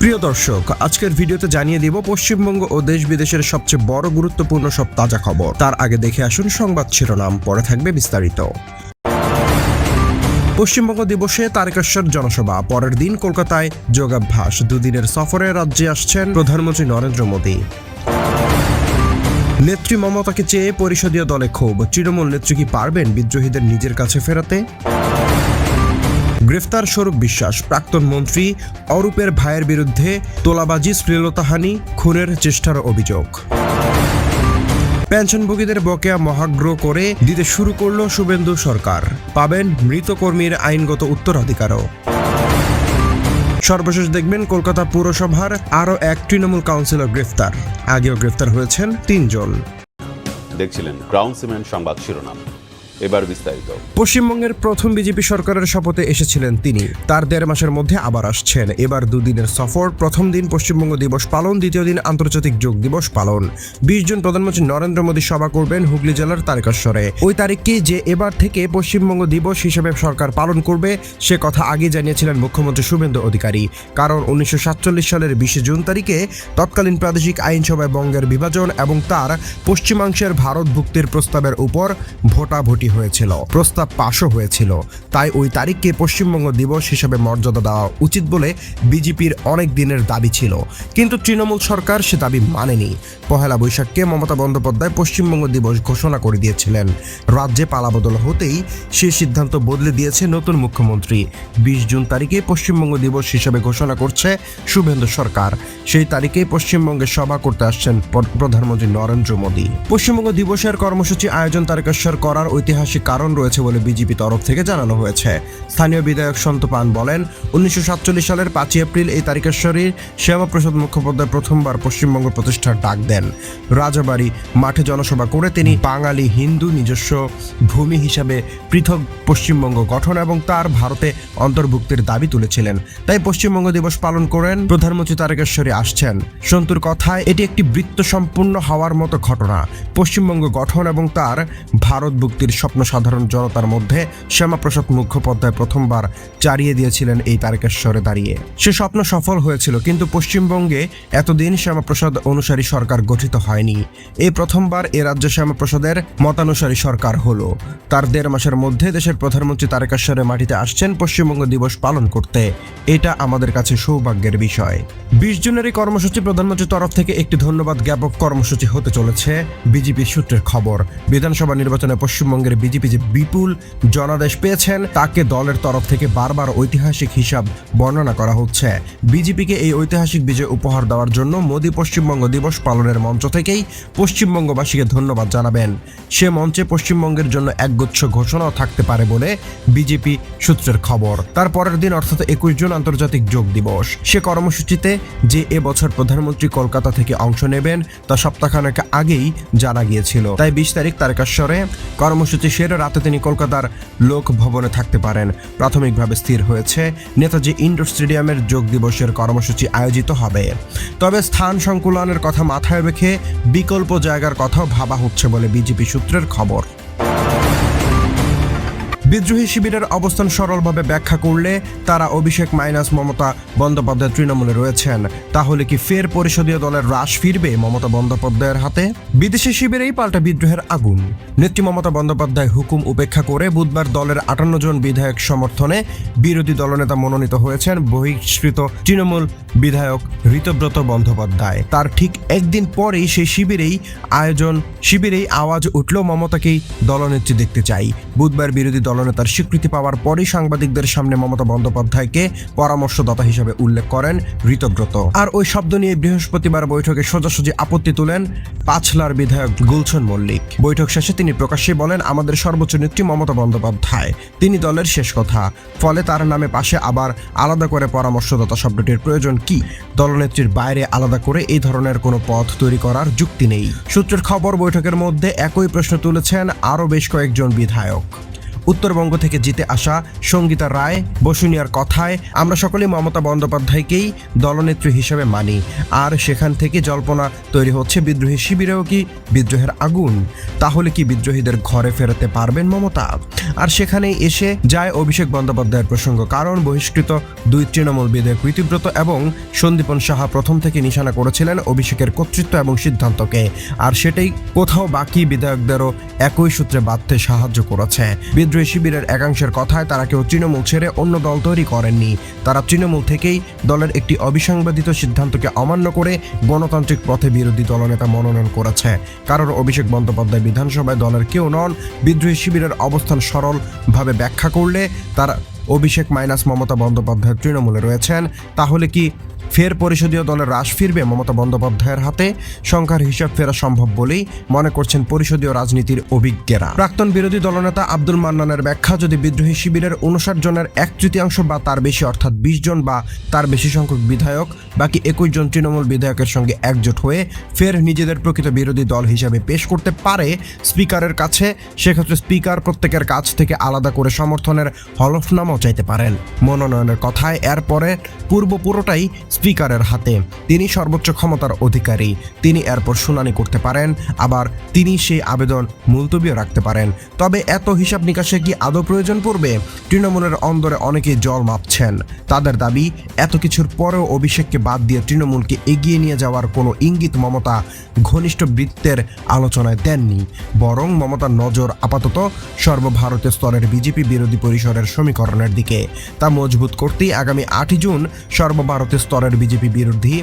প্রিয় দর্শক, আজকের ভিডিওতে জানিয়ে দিব পশ্চিমবঙ্গ ও দেশ বিদেশের সবচেয়ে বড় গুরুত্বপূর্ণ সব তাজা খবর। তার আগে দেখে আসুন সংবাদ শিরোনাম, পরে থাকবে বিস্তারিত। পশ্চিমবঙ্গ দিবসে তারকেশ্বর জনসভা, পরের দিন কলকাতায় যোগাভ্যাস। দুদিনের সফরে রাজ্যে আসছেন প্রধানমন্ত্রী নরেন্দ্র মোদী। নেত্রী মমতাকে চেয়ে পরিষদীয় দলে ক্ষোভ, তৃণমূল নেত্রী কি পারবেন বিদ্রোহীদের নিজের কাছে ফেরাতে? গ্রেফতার স্বরূপ বিশ্বাস, প্রাক্তন মন্ত্রী অরূপের ভাইয়ের বিরুদ্ধে তোলাবাজি, শ্লীলতাহানি, খুনের চেষ্টার অভিযোগ। পেনশনভোগীদের বকেয়া মহাগ্র করে দিতে শুরু করল শুভেন্দু সরকার, পাবেন মৃত কর্মীর আইনগত উত্তরাধিকারও। সর্বশেষ দেখবেন কলকাতা পুরসভার আরও এক তৃণমূল কাউন্সিলর গ্রেফতার, আগেও গ্রেফতার হয়েছেন 3 জন। দেখছিলেন ক্রাউন সিমেন্ট সংবাদ শিরোনাম, এবার বিস্তারিত। পশ্চিমবঙ্গের প্রথম বিজেপি সরকারের শপথে এসেছিলেন তিনি, তার 1.5 মাসের মধ্যে আবার আসছেন। এবার 2 দিনের সফর, প্রথম দিন পশ্চিমবঙ্গ দিবস পালন, দ্বিতীয় দিন আন্তর্জাতিক যোগ দিবস পালন। 20 জুন প্রধানমন্ত্রী নরেন্দ্র মোদী সভা করবেন হুগলি জেলার তারকেশ্বরে। ওই তারিখকে যে এবার থেকে পশ্চিমবঙ্গ দিবস হিসেবে সরকার পালন করবে সে কথা আগে জানিয়েছিলেন মুখ্যমন্ত্রী শুভেন্দু অধিকারী। কারণ 1947 সালের 20 জুন তারিখে তৎকালীন প্রাদেশিক আইনসভায় বঙ্গের বিভাজন এবং তার পশ্চিমাংশের ভারত ভুক্তির প্রস্তাবের উপর ভোটাভুটি হয়েছিল, প্রস্তাব পাশও হয়েছিল। তাই ওই তারিখকে পশ্চিমবঙ্গ দিবস হিসেবে মর্যাদা দেওয়া উচিত বলে বিজেপির অনেক দিনের দাবি ছিল, কিন্তু তৃণমূল সরকার সে দাবি মানেনি। পহেলা বৈশাখকে মমতা বন্দ্যোপাধ্যায় পশ্চিমবঙ্গ দিবস ঘোষণা করে দিয়েছিলেন। রাজ্যে পালাবদল হতেই সে সিদ্ধান্ত বদলে দিয়েছে নতুন মুখ্যমন্ত্রী। 20 জুন তারিখে পশ্চিমবঙ্গ দিবস হিসেবে ঘোষণা করছে শুভেন্দু সরকার। সেই তারিখে পশ্চিমবঙ্গে সভা করতে আসছেন প্রধানমন্ত্রী নরেন্দ্র মোদী। পশ্চিমবঙ্গ দিবসের কর্মসূচি আয়োজন তারকেশ্বর করার ঐতিহাসিক কারণ রয়েছে বলে বিজেপি তরফ থেকে জানানো হয়েছে। স্থানীয় বিধায়ক সন্তু পান বলেন, 1947 সালের 5 এপ্রিল এই তারকেশ্বরীর শ্যামাপ্রসাদ মুখোপাধ্যায় প্রথমবার পশ্চিমবঙ্গ প্রতিষ্ঠার ডাক দেন। রাজাবাড়ি মাঠে জনসভা করে তিনি বাঙালি হিন্দু নিজস্ব ভূমি হিসাবে পৃথক পশ্চিমবঙ্গ গঠন এবং তার ভারতে অন্তর্ভুক্তির দাবি তুলেছিলেন। তাই পশ্চিমবঙ্গ দিবস পালন করেন প্রধানমন্ত্রী তারকেশ্বরে আসছেন। সন্তুর কথায় এটি একটি বৃত্ত সম্পূর্ণ হওয়ার মতো ঘটনা। পশ্চিমবঙ্গ গঠন এবং তার ভারত ভুক্তির স্বপ্ন সাধারণ জনতার মধ্যে শ্যামাপ্রসাদ মুখোপাধ্যায় প্রথমবার চারিয়ে দিয়েছিলেন এই তারকেশ্বরে দাঁড়িয়ে। সে স্বপ্ন সফল হয়েছিল, কিন্তু পশ্চিমবঙ্গে এতদিন শ্যামাপ্রসাদ অনুসারী সরকার গঠিত হয়নি। এই প্রথমবার এ রাজ্যে শ্যামাপ্রসাদের মতানুসারী সরকার হলো। তার 1.5 মাসের মধ্যে দেশের প্রধানমন্ত্রী তারকেশ্বরে মাটিতে আসছেন পশ্চিমবঙ্গ দিবস পালন করতে। এটা আমাদের কাছে সৌভাগ্যের বিষয়। 20 জুনের এই কর্মসূচি প্রধানমন্ত্রীর তরফ থেকে একটি ধন্যবাদ জ্ঞাপক কর্মসূচি হতে চলেছে। বিজেপি সূত্রের খবর, বিধানসভা নির্বাচনে পশ্চিমবঙ্গের বিজেপি যে বিপুল জনাদেশ পেয়েছেন তাকে দলের তরফ থেকে বারবার ঐতিহাসিক হিসাব বর্ণনা করা হচ্ছে। বিজেপিকে এই ঐতিহাসিক বিজয় উপহার দেওয়ার জন্য মোদী পশ্চিমবঙ্গ দিবস পালনের মঞ্চ থেকেই পশ্চিমবঙ্গবাসীকে ধন্যবাদ জানাবেন। সে মঞ্চে পশ্চিমবঙ্গের জন্য একগুচ্ছ ঘোষণাও থাকতে পারে বলে বিজেপি সূত্রের খবর। তার পরের দিন অর্থাৎ 21 জুন আন্তর্জাতিক যোগ দিবস। সে কর্মসূচিতে যে এবছর প্রধানমন্ত্রী কলকাতা থেকে অংশ নেবেন তা সপ্তাহখানেক আগেই জানা গিয়েছিল। তাই 20 তারিখ তারকেশ্বরে কর্মসূচি সেরে রাতে তিনি কলকাতার লোক ভবনে থাকতে পারেন। প্রাথমিকভাবে স্থির হয়েছে নেতাজি ইন্ডোর স্টেডিয়ামের যোগ দিবসের কর্মসূচি আয়োজিত হবে। তবে স্থান সংকুলনের কথা মাথায় রেখে বিকল্প জায়গার কথাও ভাবা হচ্ছে বলে বিজেপি সূত্রের খবর। বিদ্রোহী শিবিরের অবস্থান সরলভাবে ব্যাখ্যা করলে তারা অভিষেক মাইনাস মমতা বন্দ্যোপাধ্যায় তৃণমূলে রয়েছেন। তাহলে কি ফের পরিষদীয় দলের রাশ ফিরবে মমতা বন্দ্যোপাধ্যায়ের হাতে? বিদেশি শিবিরেই পাল্টা বিদ্রোহের আগুন। নেত্রী মমতা বন্দ্যোপাধ্যায় হুকুম উপেক্ষা করে বুধবার দলের 58 জন বিধায়ক সমর্থনে বিরোধী দলনেতা মনোনীত হয়েছেন বহিষ্কৃত তৃণমূল বিধায়ক ঋতব্রত বন্দ্যোপাধ্যায়। তার ঠিক একদিন পরেই সেই শিবিরেই আওয়াজ উঠল মমতাকেই দলনেত্রী দেখতে চাই। বুধবার বিরোধী দলনেতার স্বীকৃতি পাওয়ার পরই সাংবাদিকদের সামনে মমতা বন্দ্যোপাধ্যায়কে পরামর্শদাতা হিসেবে উল্লেখ করেন ঋতব্রত। আর ওই শব্দ নিয়ে বৃহস্পতিবার বৈঠকে সোজাসুজি আপত্তি তুলেন পাঁচলার বিধায়ক গুলশন মল্লিক। বৈঠক শেষে তিনি প্রকাশ্যে বলেন, আমাদের সর্বোচ্চ নেত্রী মমতা বন্দ্যোপাধ্যায়, তিনি দলের শেষ কথা। ফলে তার নামে পাশে আবার আলাদা করে পরামর্শদাতা শব্দটির প্রয়োজন কি? দলনেত্রীর বাইরে আলাদা করে এই ধরনের কোনো পথ তৈরি করার যুক্তি নেই। সূত্রের খবর, বৈঠকের মধ্যে একই প্রশ্ন তুলেছেন আরও বেশ কয়েকজন বিধায়ক। উত্তরবঙ্গ থেকে জিতে আসা সঙ্গীতা রায় বসুনিয়ার কথায় আমরা সকলেই মমতা বন্দ্যোপাধ্যায়কেই দলনেত্রী হিসেবে মানি, আর সেখান থেকে জল্পনা তৈরি হচ্ছে বিদ্রোহী শিবিরেও কি বিদ্রোহের আগুন। তাহলে কি বিদ্রোহীদের ঘরে ফেরাতে পারবেন মমতা? আর সেখানেই এসে যায় অভিষেক বন্দ্যোপাধ্যায়ের প্রসঙ্গ, কারণ বহিষ্কৃত 2 তৃণমূল বিধায়ক প্রীতিব্রত এবং সন্দীপন সাহা প্রথম থেকে নিশানা করেছিলেন অভিষেকের কর্তৃত্ব এবং সিদ্ধান্তকে, আর সেটাই কোথাও বাকি বিধায়কদেরও একই সূত্রে বাঁধতে সাহায্য করেছে। বিদ্রোহী শিবিরের একাংশের কথায় তারা কেউ তৃণমূল ছেড়ে অন্য দল তৈরি করেননি, তারা তৃণমূল থেকেই দলের একটি অবিসংবাদিত সিদ্ধান্তকে অমান্য করে গণতান্ত্রিক পথে বিরোধী দলনেতা মনোনয়ন করেছে। কারণ অভিষেক বন্দ্যোপাধ্যায় বিধানসভায় দলের কেউ নন। বিদ্রোহী শিবিরের অবস্থান সরলভাবে ব্যাখ্যা করলে তারা অভিষেক মাইনাস মমতা বন্দ্যোপাধ্যায় তৃণমূলে রয়েছেন। তাহলে কি ফের পরিষদীয় দলের রাশ ফিরবে মমতা বন্দ্যোপাধ্যায়ের হাতে? সংখ্যার হিসাব ফেরা সম্ভব বলেই মনে করছেন পরিষদীয় রাজনীতির অভিজ্ঞরা। প্রাক্তন বিরোধী দলনেতা আব্দুল মান্নানের ব্যাখ্যা, যদি বিদ্রোহী শিবিরের 59 জনের 1/3 বা তার বেশি অর্থাৎ 20 জন বা তার বেশি সংখ্যক বিধায়ক বাকি 21 জন তৃণমূল বিধায়কের সঙ্গে একজোট হয়ে ফের নিজেদের প্রকৃত বিরোধী দল হিসাবে পেশ করতে পারে স্পিকারের কাছে, সেক্ষেত্রে স্পিকার প্রত্যেকের কাছ থেকে আলাদা করে সমর্থনের হলফনামাও চাইতে পারেন। মনোনয়নের কথায় এরপরে পূর্ব পুরোটাই স্পিকারের হাতে, তিনি সর্বোচ্চ ক্ষমতার অধিকারী, তিনি এরপর শুনানি করতে পারেন, আবার তিনি সেই আবেদন মুলতবিও রাখতে পারেন। তবে এত হিসাব নিকাশে কি আদৌ প্রয়োজন পড়বে? তৃণমূলের অন্দরে অনেকেই জল মাপছেন। তাদের দাবি, এত কিছুর পরেও অভিষেককে বাদ দিয়ে তৃণমূলকে এগিয়ে নিয়ে যাওয়ার কোনো ইঙ্গিত মমতা ঘনিষ্ঠ বৃত্তের আলোচনায় দেননি, বরং মমতার নজর আপাতত সর্বভারতীয় স্তরের বিজেপি বিরোধী পরিসরের সমীকরণের দিকে। তা মজবুত করতেই আগামী 8 জুন সর্বভারতীয় স্তরের বিজেপি বিরোধী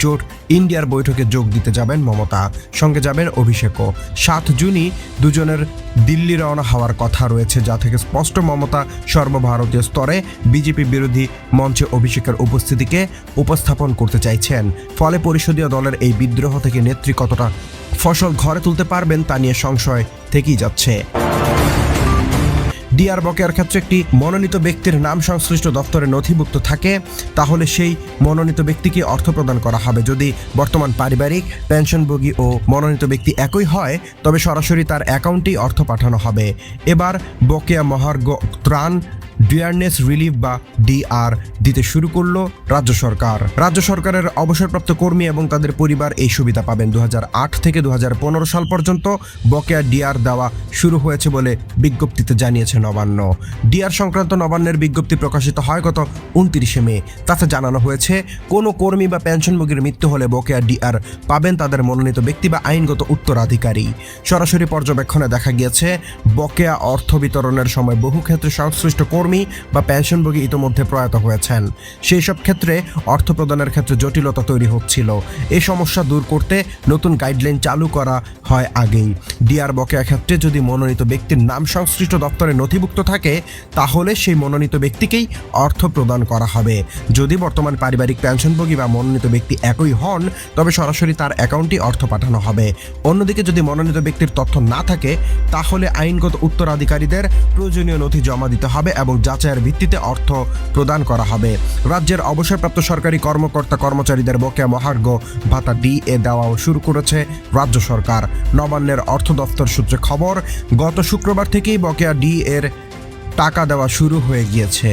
জোট ইন্ডিয়ার বৈঠকে যোগ দিতে যাবেন মমতা, সঙ্গে যাবেন অভিষেকও। 7 জুনই দুজনের দিল্লি রওনা হওয়ার কথা রয়েছে, যা থেকে স্পষ্ট মমতা সর্বভারতীয় স্তরে বিজেপি বিরোধী মঞ্চে অভিষেকের উপস্থিতিকে উপস্থাপন করতে চাইছেন। ফলে পরিষদীয় দলের এই বিদ্রোহ থেকে নেত্রী কতটা ফসল ঘরে তুলতে পারবেন তা নিয়ে সংশয় থেকেই যাচ্ছে। ডিআর বকেয়ার ক্ষেত্রে একটি মনোনীত ব্যক্তির নাম সংশ্লিষ্ট দপ্তরে নথিভুক্ত থাকে, তাহলে সেই মনোনীত ব্যক্তিকে অর্থ প্রদান করা হবে। যদি বর্তমান পারিবারিক পেনশনভোগী ও মনোনীত ব্যক্তি একই হয়, তবে সরাসরি তার অ্যাকাউন্টেই অর্থ পাঠানো হবে। এবার বকেয়া মহার্ঘ ত্রাণ ডিয়ারনেস রিলিফ বা ডিআর দিতে শুরু করলো রাজ্য সরকার। রাজ্য সরকারের অবসরপ্রাপ্ত কর্মী এবং তাদের পরিবার এই সুবিধা পাবেন। 2008 থেকে 2015 সাল পর্যন্ত বকেয়া ডিআর দেওয়া শুরু হয়েছে বলে বিজ্ঞপ্তিতে জানিয়েছে নবান্ন। ডিআর সংক্রান্ত নবান্নের বিজ্ঞপ্তি প্রকাশিত হয় গত 29 মে। তাতে জানানো হয়েছে, কোনো কর্মী বা পেনশনভোগীর মৃত্যু হলে বকেয়া ডিআর পাবেন তাদের মনোনীত ব্যক্তি বা আইনগত উত্তরাধিকারী। সরাসরি পর্যবেক্ষণে দেখা গিয়েছে, বকেয়া অর্থ বিতরণের সময় বহু ক্ষেত্রে সংশ্লিষ্ট কর্মী বা পেনশনভোগী ইতোমধ্যে প্রয়াত হয়েছেন। সেই সব ক্ষেত্রে অর্থ প্রদানের ক্ষেত্রে জটিলতা তৈরি হচ্ছিল। এই সমস্যা দূর করতে নতুন গাইডলাইন চালু করা হয় আগেই। ডিআর বকেয়া ক্ষেত্রে যদি মনোনীত ব্যক্তির নাম সংশ্লিষ্ট দপ্তরে নথিভুক্ত থাকে, তাহলে সেই মনোনীত ব্যক্তিকেই অর্থ প্রদান করা হবে। যদি বর্তমান পারিবারিক পেনশনভোগী বা মনোনীত ব্যক্তি একই হন, তবে সরাসরি তার অ্যাকাউন্টে অর্থ পাঠানো হবে। অন্যদিকে যদি মনোনীত ব্যক্তির তথ্য না থাকে, তাহলে আইনগত উত্তরাধিকারীদের প্রয়োজনীয় নথি জমা দিতে হবে এবং যাচাইয়ের ভিত্তিতে অর্থ প্রদান করা হবে। রাজ্যের অবসরপ্রাপ্ত সরকারি কর্মকর্তা কর্মচারীদের বকেয়া মহার্ঘ ভাতা ডিএ দেওয়াও শুরু করেছে রাজ্য সরকার। নবান্নের অর্থ দফতর সূত্রে খবর, গত শুক্রবার থেকেই বকেয়া ডিএর টাকা দেওয়া শুরু হয়ে গিয়েছে।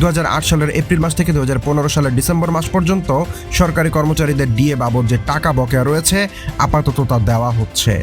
2008 সালের এপ্রিল মাস থেকে 2015 সালের ডিসেম্বর মাস পর্যন্ত সরকারি কর্মচারীদের ডিএ বাবদ যে টাকা বকেয়া রয়েছে, আপাতত তা দেওয়া হচ্ছে।